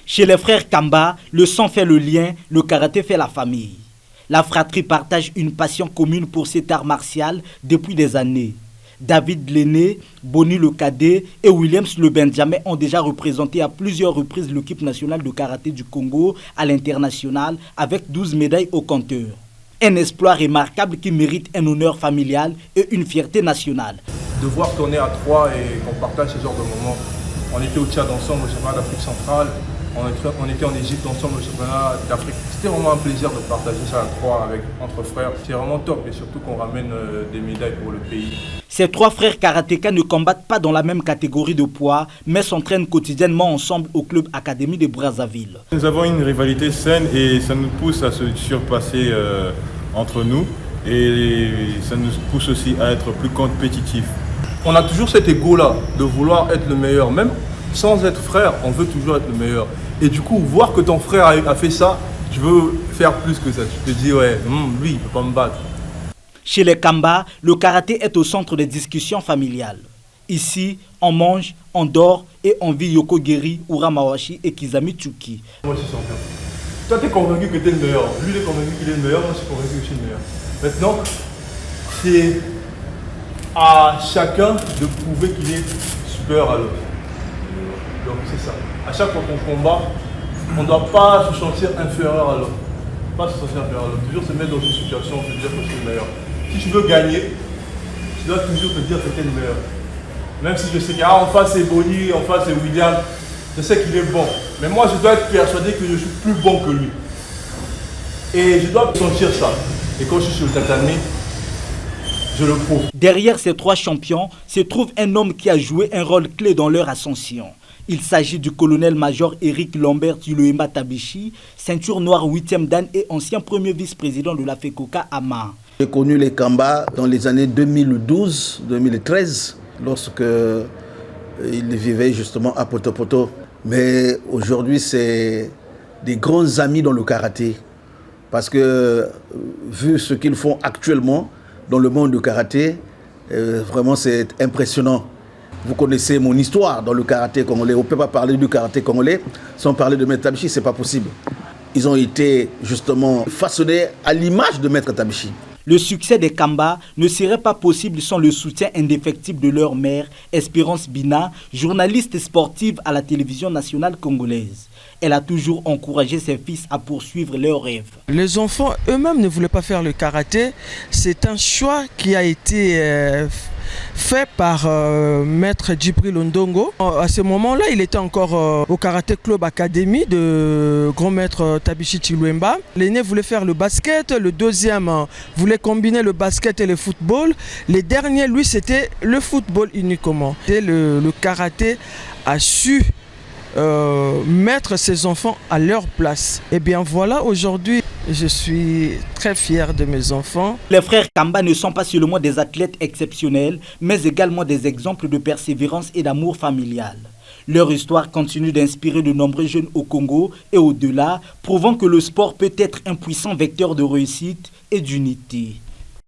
Chez les frères Kamba, le sang fait le lien, le karaté fait la famille. La fratrie partage une passion commune pour cet art martial depuis des années. David l'aîné, Bonnie le cadet et Williams le Benjamin ont déjà représenté à plusieurs reprises l'équipe nationale de karaté du Congo à l'international avec 12 médailles au compteur. Un exploit remarquable qui mérite un honneur familial et une fierté nationale. De voir qu'on est à Troyes et qu'on partage ce genre de moments. On était au Tchad ensemble au championnat d'Afrique centrale, on était en Égypte ensemble au championnat d'Afrique. C'était vraiment un plaisir de partager ça à Troyes entre frères. C'est vraiment top et surtout qu'on ramène des médailles pour le pays. Ces trois frères karatékas ne combattent pas dans la même catégorie de poids, mais s'entraînent quotidiennement ensemble au club Académie de Brazzaville. Nous avons une rivalité saine et ça nous pousse à se surpasser entre nous et ça nous pousse aussi à être plus compétitifs. On a toujours cet ego-là de vouloir être le meilleur. Même sans être frère, on veut toujours être le meilleur. Et du coup, voir que ton frère a fait ça, tu veux faire plus que ça. Tu te dis, ouais, lui, il ne peut pas me battre. Chez les Kamba, le karaté est au centre des discussions familiales. Ici, on mange, on dort et on vit Yoko Geri, Ura Mawashi et Kizami Tsuki. Moi, je suis champion. Toi, tu es convaincu que tu es le meilleur. Lui, il est convaincu qu'il est le meilleur. Moi, je suis convaincu que je suis le meilleur. Maintenant, c'est à chacun de prouver qu'il est supérieur à l'autre. Donc, c'est ça. À chaque fois qu'on combat, on ne doit pas se sentir inférieur à l'autre. Pas se sentir inférieur à l'autre. Toujours se mettre dans une situation où se dire que je suis le meilleur. Si tu veux gagner, tu dois toujours te dire que tu es le meilleur. Même si je sais qu'en face c'est Bonnie, en face c'est William, je sais qu'il est bon. Mais moi je dois être persuadé que je suis plus bon que lui. Et je dois sentir ça. Et quand je suis sur le tatami, je le prouve. Derrière ces trois champions se trouve un homme qui a joué un rôle clé dans leur ascension. Il s'agit du colonel-major Eric Lambert Tuloema Tabichi, ceinture noire 8e dan et ancien premier vice-président de la FECOCA Ama. J'ai connu les Kamba dans les années 2012-2013, lorsque ils vivaient justement à Poto-Poto. Mais aujourd'hui, c'est des grands amis dans le karaté. Parce que, vu ce qu'ils font actuellement dans le monde du karaté, vraiment c'est impressionnant. Vous connaissez mon histoire dans le karaté congolais. On ne peut pas parler du karaté congolais sans parler de Maître Tabichi, ce n'est pas possible. Ils ont été justement façonnés à l'image de Maître Tabichi. Le succès des Kamba ne serait pas possible sans le soutien indéfectible de leur mère, Espérance Bina, journaliste sportive à la télévision nationale congolaise. Elle a toujours encouragé ses fils à poursuivre leurs rêves. Les enfants eux-mêmes ne voulaient pas faire le karaté. C'est un choix qui a été fait par Maître Djibril Ondongo. À ce moment-là, il était encore au Karaté Club Académie de grand maître Tabichi Chiluemba. L'aîné voulait faire le basket, le deuxième voulait combiner le basket et le football. Les derniers, lui, c'était le football uniquement. Et le karaté a su mettre ses enfants à leur place. Et bien voilà, aujourd'hui, je suis très fier de mes enfants. Les frères Kamba ne sont pas seulement des athlètes exceptionnels, mais également des exemples de persévérance et d'amour familial. Leur histoire continue d'inspirer de nombreux jeunes au Congo et au-delà, prouvant que le sport peut être un puissant vecteur de réussite et d'unité.